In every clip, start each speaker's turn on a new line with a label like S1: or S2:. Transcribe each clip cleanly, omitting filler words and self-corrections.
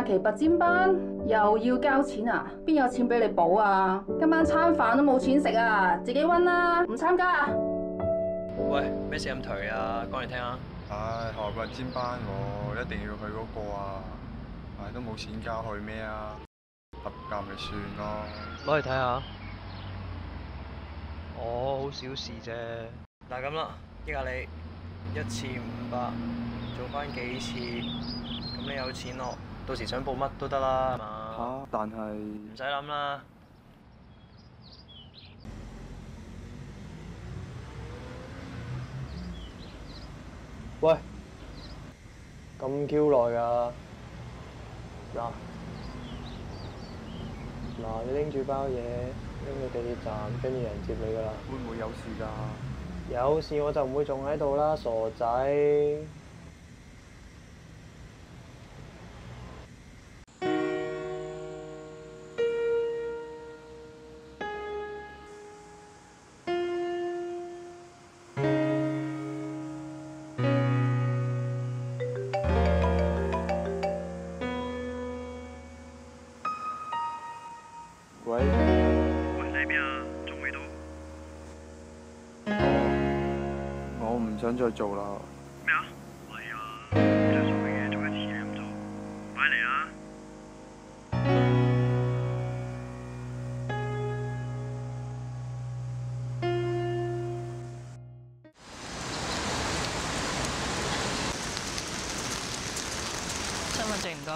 S1: 期拔尖班又要交錢啊？邊有錢俾你補啊？今晚餐飯都冇錢食啊！自己溫啦，唔參加啊！
S2: 喂，咩事咁頹啊？講嚟聽下。
S3: 唉，學拔尖班我一定要去嗰個啊！唉，都冇錢交，去咩啊？合格咪算咯。
S2: 攞嚟睇下。哦，好小事啫。嗱咁啦，益下你1次500，做翻幾次，咁你有錢咯，到時想報乜都得啦，係嘛？
S3: 嚇！但係
S2: 唔使諗啦。喂，咁 Q 耐㗎？嗱，你拎住包嘢，拎去地鐵站，跟住有人接你㗎啦。
S3: 會唔會有事㗎？
S2: 有事我就唔會仲喺度啦，傻仔。
S3: 喂？
S4: 喂，你喺邊啊？仲未到？
S3: 我唔想再做啦。
S4: 咩啊？係啊，着數嘅嘢做一次你唔做，快嚟啊！
S2: 身份證唔該，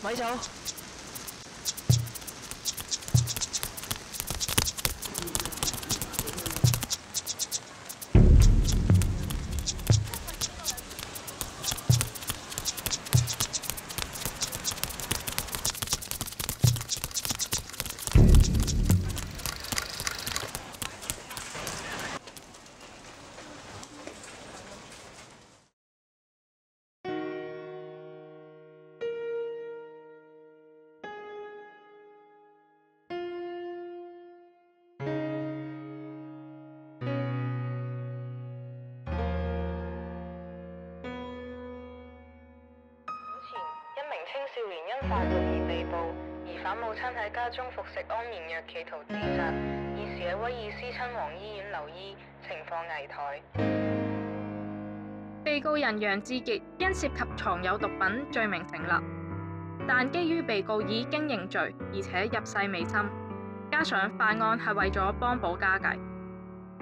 S2: 咪走。
S5: 一名青少年因販毒而被捕，疑犯母親喺家中服食安眠藥，企圖自殺，現時喺威爾斯親王醫院留醫，情況危殆。
S6: 被告人楊志傑因涉及藏有毒品罪名成立，但基於被告已經認罪，而且入世未深，加上犯案係為咗幫補家計，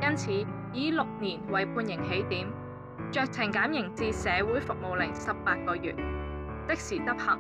S6: 因此以6年為判刑起點，酌情減刑至社會服務令18個月，即時執行。